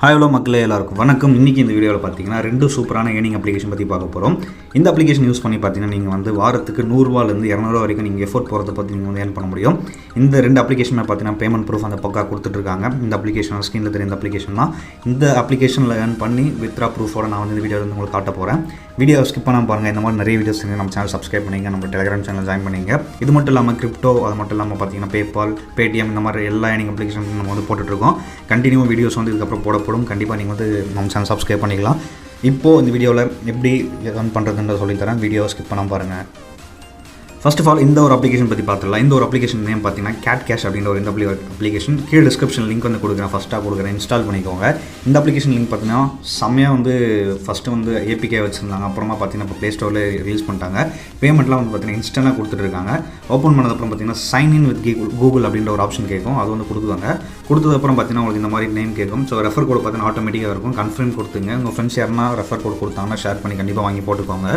Hi hello மக்களே எல்லாருக்கும் வணக்கம். இன்றைக்கி இந்த வீடியோவில் பார்த்தீங்கன்னா ரெண்டு சூப்பரான ஏர்னிங் அப்ளிகேஷன் பற்றி பார்க்க போகிறோம். இந்த அப்ளிகேஷன் யூஸ் பண்ணி பார்த்தீங்கன்னா நீங்கள் வந்து வாரத்துக்கு 100 200 வரைக்கும் நீங்கள் எஃபோர்ட் போகிறத பற்றி நீங்கள் வந்து ஏர்ன் பண்ண முடியும். இந்த ரெண்டு அப்ளிகேஷன் பார்த்தீங்கன்னா பேமெண்ட் ப்ரூஃப் அந்த பக்கா கொடுத்துட்ருக்காங்க. இந்த அப்ளிகேஷன் ஸ்க்ரீனில் தெரியும் இந்த அப்ளிகேஷன் தான். இந்த அப்ளிகேஷனில் ஏர்ன் பண்ணி வித்ரா ப்ரூஃபோட நான் வந்து இந்த வீடியோ வந்து உங்களுக்கு காட்ட போகிறேன். வீடியோ ஸ்கிப் பண்ணாமல் பாருங்கள். இந்த மாதிரி நிறைய வீடியோஸ் நம்ம சேனல் சப்ஸ்கிரைப் பண்ணிங்க, நம்ம டெலிகிராம் சேனல் ஜாயின் பண்ணிங்க. இது மட்டும் இல்லாமல் கிரிப்டோ, அது மட்டும் இல்லாமல் பார்த்தீங்கன்னா பேபால், பேடிஎம் இந்த மாதிரி எல்லா ஏர்னிங் அப்ளிகேஷன் நம்ம வந்து போட்டுட்ருக்கோம். கண்டினியூ வீடியோஸ் வந்து இதுக்கப்புறம் போடப்படும். கண்டிப்பாக நீங்கள் வந்து நம்ம சேனல் சப்ஸ்கிரைப் பண்ணிக்கலாம். இப்போது இந்த வீடியோவில் எப்படி ரன் பண்ணுறதுன்னு சொல்லித்தரேன். வீடியோ ஸ்கிப் பண்ணாமல் பாருங்கள். ஃபர்ஸ்ட் ஆஃப் ஆல் இந்த ஒரு அப்ளிகேஷன் பற்றி பார்த்துடலாம். இந்த ஒரு அப்ளிகேஷன் நேம் பார்த்தீங்கன்னா கேட் கேஷ் அப்படின்ற ஒரு இந்த அப்ளிகேஷன் கீழே டிஸ்கிரிப்ஷன் லிங்க் வந்து கொடுக்குறேன். ஃபஸ்ட்டாக கொடுக்குறேன், இன்ஸ்டால் பண்ணிக்கோங்க. இந்த அப்ளிகேஷன் லிங்க் பார்த்தீங்கன்னா செம்மையாக வந்து ஃபஸ்ட்டு வந்து ஏபிகே வச்சுருந்தாங்க. அப்புறமா பார்த்தீங்கன்னா இப்போ ப்ளே ஸ்டோரில் ரிலீஸ் பண்ணிட்டாங்க. பேமெண்ட்லாம் வந்து பார்த்தீங்கன்னா இன்ஸ்டன்ட்டாக கொடுத்துட்ருக்காங்க. ஓப்பன் பண்ணதுக்கப்புறம் பார்த்தீங்கன்னா சைன் இன் வித் கூகுள் அப்படின்ற ஒரு ஆப்ஷன் கேட்கும். அது வந்து கொடுக்குவாங்க. கொடுத்ததுக்கப்புறம் பார்த்தீங்கன்னா உங்களுக்கு இந்த மாதிரி நேம் கேட்கும். ஸோ ரெஃபர் கோட் பார்த்தீங்கன்னா ஆட்டோமேட்டிக்காக இருக்கும். கன்ஃபர்ம் கொடுத்துங்க. உங்கள் ஃப்ரெண்ட்ஸ் யாருன்னா ரெஃபர் கோட் கொடுத்தாங்கன்னா ஷேர் பண்ணி கண்டிப்பாக வாங்கி போட்டுக்கோங்க.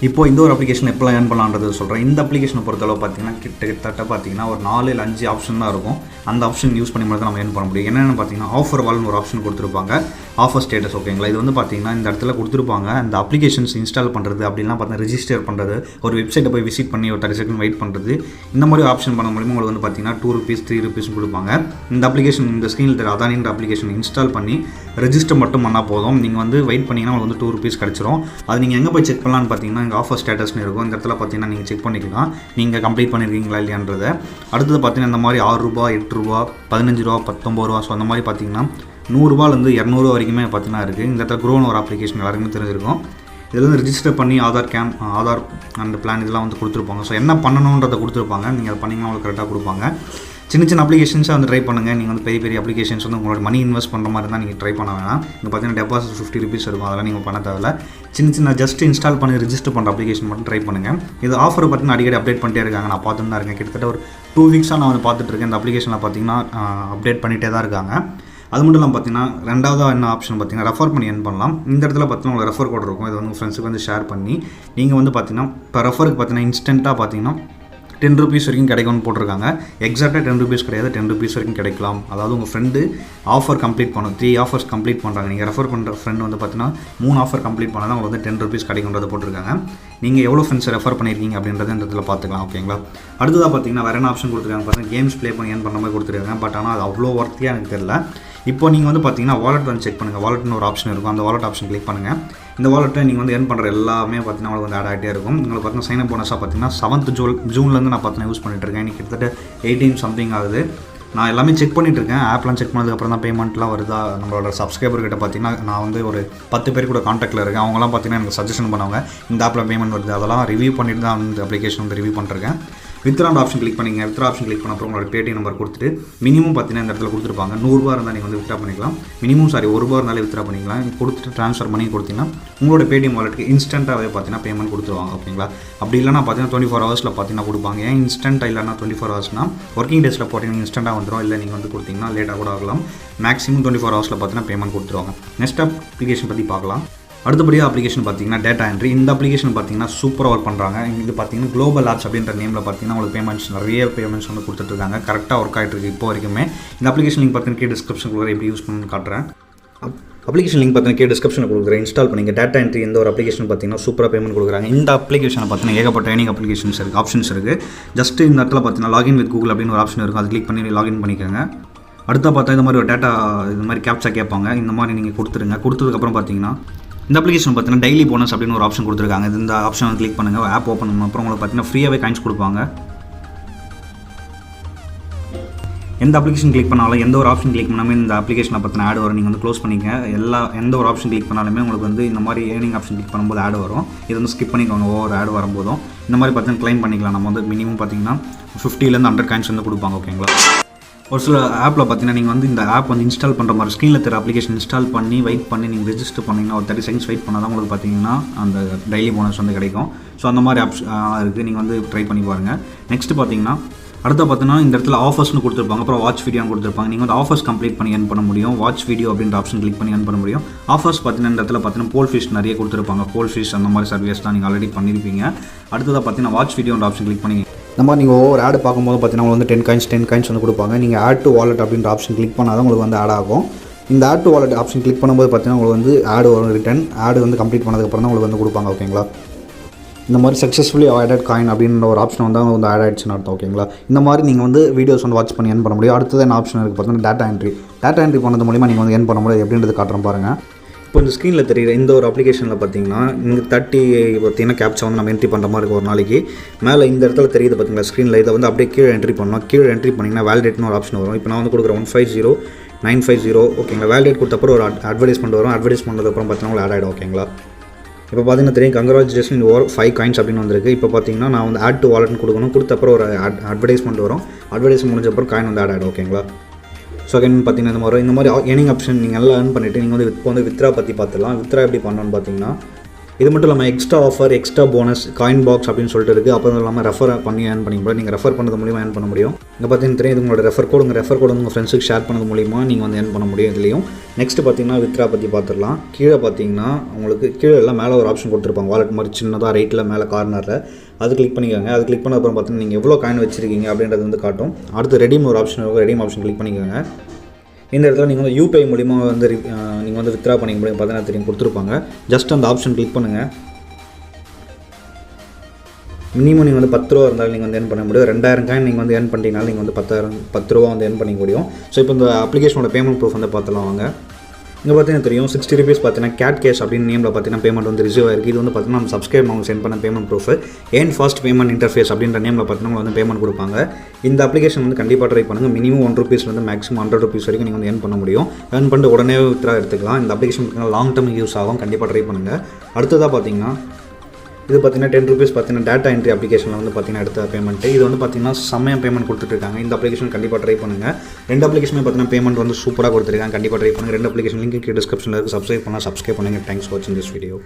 இப்போது இந்த ஒரு அப்ளிகேஷன் எப்போலாம் ஏர்ன் பண்ணலான்றது சொல்கிறேன். இந்த அப்ளிகேஷனை பொறுத்தளவு பார்த்தீங்கன்னா கிட்டத்தட்ட பார்த்தீங்கன்னா ஒரு 4 இல்லை 5 ஆப்ஷன் தான் இருக்கும். அந்த ஆப்ஷன் யூஸ் பண்ணி மட்டும் தான் நம்ம ஏர்ன் பண்ண முடியும். என்னென்னு பார்த்தீங்கன்னா ஆஃபர் வால்னு ஒரு ஆப்ஷன் கொடுத்துருப்பாங்க. ஆஃபர் ஸ்டேட்டஸ் ஓகேங்களா. இது வந்து பார்த்தீங்கன்னா இந்த இடத்துல கொடுத்துருப்பாங்க. அந்த அப்ளிகேஷன்ஸ் இன்ஸ்டால் பண்ணுறது அப்படிலாம் பார்த்தீங்கன்னா ரெஜிஸ்டர் பண்ணுறது, ஒரு வெப்சைட்டை போய் விசிட் பண்ணி ஒரு 30 செகண்ட் வெயிட் பண்ணுறது, இந்த மாதிரி ஆப்ஷன் பண்ண மூலிமா உங்களுக்கு வந்து பார்த்தீங்கன்னா ₹2 ₹3 கொடுப்பாங்க. இந்த அப்ளிகேஷன் இந்த ஸ்க்ரீனில் தெரிய அதானின்ற அப்ளிகேஷன் இன்ஸ்டால் பண்ணி ரெஜிஸ்டர் மட்டும் பண்ணால் போதும். நீங்கள் வந்து வெயிட் பண்ணிங்கன்னா உங்களுக்கு வந்து ₹2 கிடச்சிரும். அது நீங்கள் எங்கே போய் செக் பண்ணலான்னு பார்த்தீங்கன்னா இங்கே ஆஃபர் ஸ்டேட்டஸ்னு இருக்கும். இந்த இடத்துல பார்த்தீங்கன்னா நீங்கள் செக் பண்ணிக்கலாம் நீங்கள் கம்ப்ளீட் பண்ணியிருக்கீங்களா இல்லையான்றதை. அடுத்தது பார்த்தீங்கன்னா இந்த மாதிரி ₹6 ₹8 ₹15 ₹19. ஸோ அந்த மாதிரி பார்த்தீங்கன்னா ₹100 200 வரைக்குமே பார்த்தீங்கன்னா இருக்குது. இந்த இடத்துல க்ரோன்னு ஒரு அப்ளிகேஷன் எல்லாருக்குமே தெரிஞ்சிருக்கும். இதில் வந்து ரிஜிஸ்டர் பண்ணி ஆதார் அந்த பிளான் இதெல்லாம் வந்து கொடுத்துருப்பாங்க. ஸோ என்ன பண்ணணுன்றதை கொடுத்துருப்பாங்க. நீங்கள் அதை பண்ணிங்கன்னா உங்களுக்கு கரெக்டாக கொடுப்பாங்க. சின்ன அப்ளிகேஷன்ஸை வந்து ட்ரை பண்ணுங்கள். நீங்கள் வந்து பெரிய அப்ளிகேஷன்ஸ் வந்து உங்களோட மணி இன்வெஸ்ட் பண்ணுற மாதிரி தான் நீங்கள் ட்ரை பண்ண வேணாம். இங்கே பார்த்தீங்கன்னா டெபாசிட் ₹50 இருக்கும். அதெல்லாம் நீங்கள் பண்ண தேவையில்ல. சின்ன ஜஸ்ட் இன்ஸ்டால் பண்ணி ரிஜிஸ்டர் பண்ணுற அப்ளிகேஷன் மட்டும் ட்ரை பண்ணுங்கள். இது ஆஃபர் பார்த்தீங்கன்னா அடிக்கடி அப்டேட் பண்ணிட்டே இருக்காங்க. நான் பார்த்துட்டு தான் இருக்கேன். கிட்டத்தட்ட ஒரு 2 வீக்ஸாக நான் வந்து பார்த்துட்ருக்கேன். இந்த அப்ளிகேஷனில் பார்த்தீங்கன்னா அப்டேட் பண்ணிகிட்டே தான் இருக்காங்க. அது மட்டும் இல்லாமல் பார்த்தீங்கன்னா ரெண்டாவதாக என்ன ஆப்ஷன் பார்த்தீங்கன்னா ரெஃபர் பண்ணி ஏர்ன் பண்ணலாம். இந்த இடத்துல பார்த்தீங்கன்னா உங்களுக்கு ரெஃபர் கோட் இருக்கும். இது வந்து உங்கள் ஃப்ரெண்ட்ஸுக்கு வந்து ஷேர் பண்ணி நீங்கள் வந்து பார்த்தீங்கன்னா இப்போ ரெஃபருக்கு பார்த்தீங்கன்னா இன்ஸ்டண்ட்டாக பார்த்தீங்கன்னா ₹10 வரைக்கும் கிடைக்கும்னு போட்டிருக்காங்க. எக்ஸாக்டாக ₹10 கிடையாது, ₹10 வரைக்கும் கிடைக்கலாம். அதாவது உங்கள் ஃப்ரெண்டு ஆஃபர் கம்ப்ளீட் பண்ணணும், 3 ஆஃபர்ஸ் கம்ப்ளீட் பண்ணுறாங்க. நீங்கள் ரெஃபர் பண்ணுற ஃப்ரெண்ட் வந்து பார்த்தீங்கன்னா 3 ஆஃபர் கம்ப்ளீட் பண்ணால் தான் உங்களுக்கு வந்து ₹10 கிடைக்கும்ன்றதை போட்டிருக்காங்க. நீங்கள் எவ்வளோ ஃப்ரெண்ட்ஸ் ரெஃபர் பண்ணியிருக்கீங்க அப்படின்றத இந்த இடத்துல பார்த்துக்கலாம். ஓகேங்களா. அடுத்ததாக பார்த்தீங்கன்னா வேறு என்ன ஆப்ஷன் கொடுத்துருக்காங்க பார்த்தீங்கன்னா கேம்ஸ் ப்ளே பண்ணி ஏர்ன் பண்ண மாதிரி கொடுத்துருக்காங்க. பட் ஆனால் அது அவ்வளோ ஒர்த்தியாக எனக்கு தெரியல. இப்போ நீங்கள் வந்து பார்த்தீங்கன்னா வாலெட் வந்து செக் பண்ணுங்கள். வாலெட்னு ஒரு ஆப்ஷன் இருக்கும். அந்த வாலெட் ஆப்ஷன் கிளிக் பண்ணுங்கள். இந்த வாலெட்டை நீங்கள் வந்து ஏர்ன் பண்ணுற எல்லாமே பார்த்தீங்கன்னா உங்களுக்கு வந்து ஆட் ஆகிட்டே இருக்கும். உங்களுக்கு பார்த்தீங்கன்னா சைன் அப் போனஸாக பார்த்தீங்கன்னா 7th ஜூன்லேருந்து நான் பார்த்தீங்கன்னா யூஸ் பண்ணிட்டுருக்கேன். இன்றைக்கி கிட்டத்தட்ட 18 சம்திங் ஆகுது. நான் எல்லாமே செக் பண்ணிட்டுருக்கேன். ஆப்லாம் செக் பண்ணதுக்கப்புறம் தான் பேமெண்ட்லாம் வருதா. நம்மளோட சப்ஸ்கிரைபர்கிட்ட பார்த்தீங்கன்னா நான் வந்து ஒரு 10 பேர் கூட காண்டாக்டில் இருக்கேன். அவங்களாம் பார்த்தீங்கன்னா எனக்கு சஜஷன் பண்ணுவாங்க இந்த ஆப்பில் பேமெண்ட் வருது. அதெல்லாம் ரிவ்யூ பண்ணிட்டு தான் அந்த அப்ளிகேஷன் வந்து ரிவ்யூ பண்ணிருக்கேன். வித்ரா ஆப்ஷன் கிளிக் பண்ணிங்க. வித்ரா ஆப்ஷன் கிளிக் பண்ண அப்புறம் உங்களோட பேடிஎம் நம்பர் கொடுத்துட்டு மினிமம் பார்த்தீங்கன்னா இந்த இடத்துல கொடுத்துருப்பாங்க. ₹100 இருந்தால் நீங்கள் வந்து வித்ரா பண்ணிக்கலாம். மினிமம் ₹1 இருந்தாலே வித்ரா பண்ணிக்கலாம். கொடுத்துட்டு ட்ரான்ஸ்ஃபர் பண்ணி கொடுத்தீங்கன்னா உங்களோட பேடிஎம் வாலெட்டுக்கு இன்ஸ்டண்ட்டாகவே பார்த்தீங்கன்னா பேமெண்ட் கொடுத்துருவாங்க. ஓகேங்களா. அப்படி இல்லைனா பார்த்தீங்கன்னா 24 ஹவர்ஸில் பார்த்தீங்கன்னா கொடுப்பாங்க. ஏன் இன்ஸ்டண்ட்டாக இல்லைனா 24 ஹவர்ஸ்னால் ஒர்க்கிங் டேஸில் போட்டிங்கன்னா இன்ஸ்டண்ட்டாக வந்துடும். இல்லை நீங்கள் வந்து கொடுத்தீங்கன்னா லேட்டாக கூட ஆகலாம். மேக்ஸிமம் 24 ஹவர்ஸில் பார்த்தீங்கன்னா பேமெண்ட் கொடுத்துருவாங்க. நெக்ஸ்ட் அப்ளிகேஷன் பற்றி பார்க்கலாம். அடுத்தபடியாக அப்ளிகேஷன் பார்த்தீங்கன்னா டேட்டா என்ட்ரி. இந்த அப்ளிகேஷன் பார்த்தீங்கன்னா சூப்பராக ஒர்க் பண்ணுறாங்க. இது பார்த்தீங்கன்னா குளோபல் ஆப்ஸ் அப்படின்ற நேமில் பார்த்தீங்கன்னா உங்களுக்கு பேமெண்ட்ஸ் நிறைய பேமெண்ட்ஸ் வந்து கொடுத்துட்ருக்காங்க. கரெக்டாக ஒர்க் ஆகிட்டு இருக்குது இப்போ வரைக்குமே. இந்த அப்ளிகேஷன் லிங்க் பார்த்தீங்கன்னா டிஸ்கிரிப்ஷன் கொடுக்குற எப்படி யூஸ் பண்ணணும்னு காட்டுறேன். அப்ளிகேஷன் லிங்க் பார்த்தீங்கன்னா டிஸ்கிரிப்ஷனில் கொடுக்குறேன். இன்ஸ்டால் பண்ணிங்க. டேட்டா என்ட்ரி இந்த ஒரு அப்ளிகேஷன் பார்த்தீங்கன்னா சூப்பராக பேமெண்ட் கொடுக்குறாங்க. இந்த அப்ளிகேஷனை பார்த்தீங்கன்னா ஏகப்பட்ட ஏர்னிங் அப்ளிகேஷன்ஸ் இருக்குது, ஆப்ஷன்ஸ் இருக்குது. ஜஸ்ட் இந்த இடத்துல பார்த்தீங்கன்னா லாகின் வித் கூகுள் அப்படின்னு ஒரு ஆப்ஷன் இருக்கும். அது கிளிக் பண்ணி லாகின் பண்ணிக்கோங்க. அடுத்த பார்த்தா இந்த மாதிரி ஒரு டேட்டா இந்த மாதிரி கேப்சா கேட்பாங்க. இந்த மாதிரி நீங்கள் கொடுத்துருங்க. கொடுத்ததுக்கப்புறம் பார்த்தீங்கன்னா இந்த அப்ளிகேஷன் பார்த்தீங்கன்னா டெய்லி போனஸ் அப்படின்னு ஒரு ஆப்ஷன் கொடுத்துருக்காங்க. இந்த ஆப்ஷன் வந்து கிளிக் பண்ணுங்கள். ஆப் ஓப்பன் பண்ண அப்புறம் உங்களுக்கு பார்த்தீங்கன்னா ஃப்ரீயாகவே காயின்ஸ் கொடுப்பாங்க. எந்த அப்ளிகேஷன் கிளிக் பண்ணாலும் எந்த ஒரு ஆப்ஷன் கிளிக் பண்ணாமல் இந்த அப்ளிகேஷனை பற்றின ஆட் வரும். நீங்கள் வந்து க்ளோஸ் பண்ணிங்க. எந்த ஒரு ஆப்ஷன் கிளிக் பண்ணாலுமே உங்களுக்கு வந்து இந்த மாதிரி ஏர்னிங் ஆப்ஷன் கிளிக் பண்ணும்போது ஆட் வரும். இது வந்து ஸ்கிப் பண்ணிக்கோங்க. ஒவ்வொரு ஆட் வரும்போதும் இந்த மாதிரி பார்த்தீங்கன்னா க்ளைம் பண்ணிக்கலாம். நம்ம வந்து மினிமம் பார்த்தீங்கன்னா 50 100 காயின்ஸ் வந்து கொடுப்பாங்க. ஓகேங்களா. ஒரு சில ஆப்பில் பார்த்தீங்கன்னா நீங்கள் வந்து இந்த ஆப் வந்து இன்ஸ்டால் பண்ணுற மாதிரி ஸ்க்ரீனில் தெரிய அப்ளிகேஷன் இன்ஸ்டால் பண்ணி வெயிட் பண்ணி நீங்கள் ரெஜிஸ்டர் பண்ணிங்கன்னா ஒரு 30 செகண்ட்ஸ் வெயிட் பண்ணால் தான் உங்களுக்கு பார்த்தீங்கன்னா அந்த டெய்லி போனஸ் வந்து கிடைக்கும். ஸோ அந்த மாதிரி ஆப்ஸ் இருக்குது. நீங்கள் வந்து ட்ரை பண்ணி பாருங்கள். நெக்ஸ்ட்டு பார்த்தீங்கன்னா அடுத்த பார்த்தீங்கன்னா இந்த இடத்துல ஆஃபர்ஸ்னு கொடுத்துருப்பாங்க. அப்புறம் வாட்ச் வீடியோன்னு கொடுத்துருப்பாங்க. நீங்கள் வந்து ஆஃபர்ஸ் கம்ப்ளீட் பண்ணி ஏர்ன் பண்ண முடியும். வாட்ச் வீடியோ அப்படின்ற ஆப்ஷன் கிளிக் பண்ணி ஏர்ன் பண்ண முடியும். ஆஃபர்ஸ் பார்த்தீங்கன்னா இந்த இடத்துல பார்த்தீங்கன்னா போல் ஃபிஷ் நிறைய கொடுத்துருப்பாங்க. போல் ஃபிஷ் அந்த மாதிரி சர்வீஸ் தான் நீங்கள் ஆல்ரெடி பண்ணியிருப்பீங்க. அடுத்ததாக பார்த்தீங்கன்னா வாட்ச் வீடியோன்ற ஆப்ஷன் கிளிக் பண்ணி இந்த மாதிரி நீங்கள் ஒவ்வொரு ஆட் பார்க்கும்போது பார்த்தீங்கன்னா உங்களுக்கு வந்து 10 காயின்ஸ் வந்து கொடுப்பாங்க. நீங்கள் ஆட் டு வாலெட் அப்படின்ற ஆப்ஷன் கிளிக் பண்ணால் தான் உங்களுக்கு வந்து ஆட் ஆகும். இந்த add to wallet option click பண்ணும்போது பார்த்தீங்கன்னா உங்களுக்கு வந்து ஆடு வரும், ரிட்டன் ஆடு வந்து கம்ப்ளீட் பண்ணதுக்கப்புறம் தான் உங்களுக்கு வந்து கொடுப்பாங்க. ஓகேங்களா, இந்த மாதிரி சக்ஸஸ்ஃபுல்லி ஆடட் காயின் அப்படின்ற ஒரு ஆப்ஷன் வந்து ஆட் ஆகிடுச்சுன்னு அர்த்தம். ஓகேங்களா, இந்த மாதிரி நீங்கள் வந்து வீடியோஸ் வந்து வாட்ச் பண்ணி ஏர்ன் பண்ண முடியும். அடுத்தது என்ன ஆப்ஷன் இருக்குது பார்த்தீங்கன்னா டேட்டா என்ட்ரி பண்ணது மூலிமா நீங்கள் வந்து ஏர்ன் பண்ண முடியும். எப்படின்றது காட்டுறேன் பாருங்கள். இப்போ இந்த ஸ்க்ரீனில் தெரியுற இந்த ஒரு அப்ளிகேஷனில் பார்த்தீங்கன்னா இந்த 30 பார்த்தீங்கன்னா கேப்ச்சா வந்து நம்ம என்ட்ரி பண்ணுற மாதிரி இருக்கும் ஒரு நாளைக்கு. மேலே இந்த இடத்துல தெரியுது பார்த்தீங்களா ஸ்க்ரீனில், இதை வந்து அப்படியே கீழே என்ட்ரி பண்ணலாம். கீழே என்ட்ரி பண்ணிங்கன்னா வேலிடேட்னு ஒரு ஆப்ஷன் வரும். இப்போ நான் வந்து கொடுக்குறேன் 150950. ஓகேங்களா, வேலிடேட் கொடுத்தப்பறம் ஒரு அட்வர்டைஸ்மெண்ட் வரும். அட்வர்டைஸ் பண்ணதுக்கப்புறம் பார்த்தீங்கன்னா உங்களுக்கு ஆட் ஆகிடும். ஓகேங்களா, இப்போ பார்த்தீங்கன்னா தெரியும் கங்க்ராச்சுலேஷன் ஓவர் 5 காயின்ஸ் அப்படின்னு வந்திருக்கு. இப்போ பார்த்தீங்கன்னா நான் வந்து ஆட் டு வாலெட்னு கொடுக்கணும். கொடுத்தப்பறம் ஒரு அட்வர்டைஸ்மெண்ட் வரும். அட்வர்டைஸ்மெண்ட் முடிஞ்சப்பறம் காயின் வந்து ஆட் ஆகிடும். ஓகேங்களா, ஸோ அகைன் பார்த்தீங்கன்னா இந்த மாதிரி ஏர்னிங் ஆப்ஷன் நீங்கள் எல்லாம் ஏர்ன் பண்ணிவிட்டு நீங்கள் வந்து இப்போ வந்து வித்ரா பற்றி பார்த்துக்கலாம். வித்ரா எப்படி பண்ணணும்னு பார்த்தீங்கன்னா, இது மட்டும் இல்லாமல் extra offer, extra bonus, coin box அப்படின்னு சொல்லிட்டு இருக்குது. அப்புறம் இல்லாமல் ரெஃபர் பண்ணி ஏர்ன் பண்ணிக்கலாம். நீங்கள் ரெஃபர் பண்ணது மூலிமா ஏர்ன் பண்ண முடியும். இங்கே பார்த்தீங்கன்னா தெரியும், இது உங்களோட ரெஃபர் கோடு வந்து உங்கள் ஃப்ரெண்ட்ஸுக்கு ஷேர் பண்ணது மூலிமா நீங்கள் வந்து ஏர்ன் பண்ண முடியும் இதுலேயும். நெக்ஸ்ட் பார்த்தீங்கன்னா வித்ரா பற்றி பார்த்துடலாம். கீழே பார்த்தீங்கன்னா உங்களுக்கு கீழே எல்லாம் மேலே ஒரு ஆப்ஷன் கொடுத்துருப்பாங்க, வாலெட் மாதிரி சின்னதாக ரைட்டில் மேலே கார்னரில். அது கிளிக் பண்ணிக்கோங்க. அது கிளிக் பண்ண அப்புறம் பார்த்தீங்கன்னா நீங்கள் எவ்வளோ காயின் வச்சிருக்கீங்க அப்படின்றது வந்து காட்டும். அடுத்து ரெடீம் ஒரு ஆப்ஷன் இருக்கும். ரெடீம் ஆப்ஷன் கிளிக் பண்ணிக்கோங்க. இந்த இடத்துல நீங்கள் வந்து யூபிஐ மூலிமா வந்து நீங்கள் வந்து வித்ரா பண்ணிக்க முடியும். பார்த்தீங்கன்னா தெரியும் கொடுத்துருப்பாங்க. ஜஸ்ட் அந்த ஆப்ஷன் கிளிக் பண்ணுங்கள். மினிமம் நீங்கள் வந்து 10 ரூபா இருந்தாலும் நீங்கள் வந்து ஏர்ன் பண்ண முடியும். 2000 காயின் நீங்கள் வந்து ஏர்ன் பண்ணிட்டீங்கனாலும் நீங்கள் வந்து 10 ரூபா வந்து ஏர்ன் பண்ணிக்க முடியும். ஸோ இப்போ இந்த அப்ளிகேஷனோட பேமெண்ட் ப்ரூஃப் வந்து பார்த்துலாம் வாங்க. இங்கே பார்த்தீங்கன்னா தெரியும் 60 rupees பார்த்தீங்கன்னா கேட் கேஷ் அப்படின்னு நேமில் பார்த்தீங்கன்னா பேமெண்ட் வந்து ரிசீவ் ஆயிருக்கு. இது வந்து பார்த்தீங்கன்னா நம்ம சப்ஸ்கிரைப் அவங்க சென்ட் பண்ண பேமெண்ட் ப்ரூஃப். ஏன் ஃபாஸ்ட் பேமெண்ட் இன்டர்ஃபேஸ் அப்படின்ற நேமில் பார்த்தீங்கன்னா வந்து பேமெண்ட் கொடுப்பாங்க. இந்த அப்ளிகேஷன் வந்து கண்டிப்பாக ட்ரை பண்ணுங்கள். மினிமம் 1 rupeesலேருந்து மேக்ஸிமம் 100 rupees வரைக்கும் நீங்கள் வந்து ஏர்ன் பண்ண முடியும். ஏர்ன் பண்ணிட்டு உடனே வித்ரா எடுத்துக்கலாம். இந்த அப்ளிகேஷன் பார்த்தீங்கன்னா லாங் டர்ம் யூஸ் ஆகும். கண்டிப்பாக ட்ரை பண்ணுங்கள். அடுத்ததாக பார்த்தீங்கன்னா இது பார்த்தீங்கன்னா 10 rupees பார்த்தீங்கன்னா டேட்டா என்ட்ரி அப்ளிகேஷனில் வந்து பார்த்தீங்கன்னா எடுத்த பேமெண்ட்டு. இது வந்து பார்த்தீங்கன்னா செம்மையாக பேமெண்ட் கொடுத்துட்ருக்காங்க. இந்த அப்ளிகேஷன் கண்டிப்பாக ட்ரை பண்ணுங்கள். 2 அப்ளிகேஷனுமே பார்த்தீங்கன்னா பேமெண்ட் வந்து சூப்பராக கொடுத்துருக்காங்க. கண்டிப்பாக ட்ரை பண்ணுங்கள். 2 அப்ளிகேஷன் லிங்க் டிஸ்கிரிப்ஷனில் இருக்குது. சப்ஸ்கிரைப் பண்ணுங்கள். தேங்க்ஸ் ஃபார் வாட்சிங் திஸ் வீடியோ.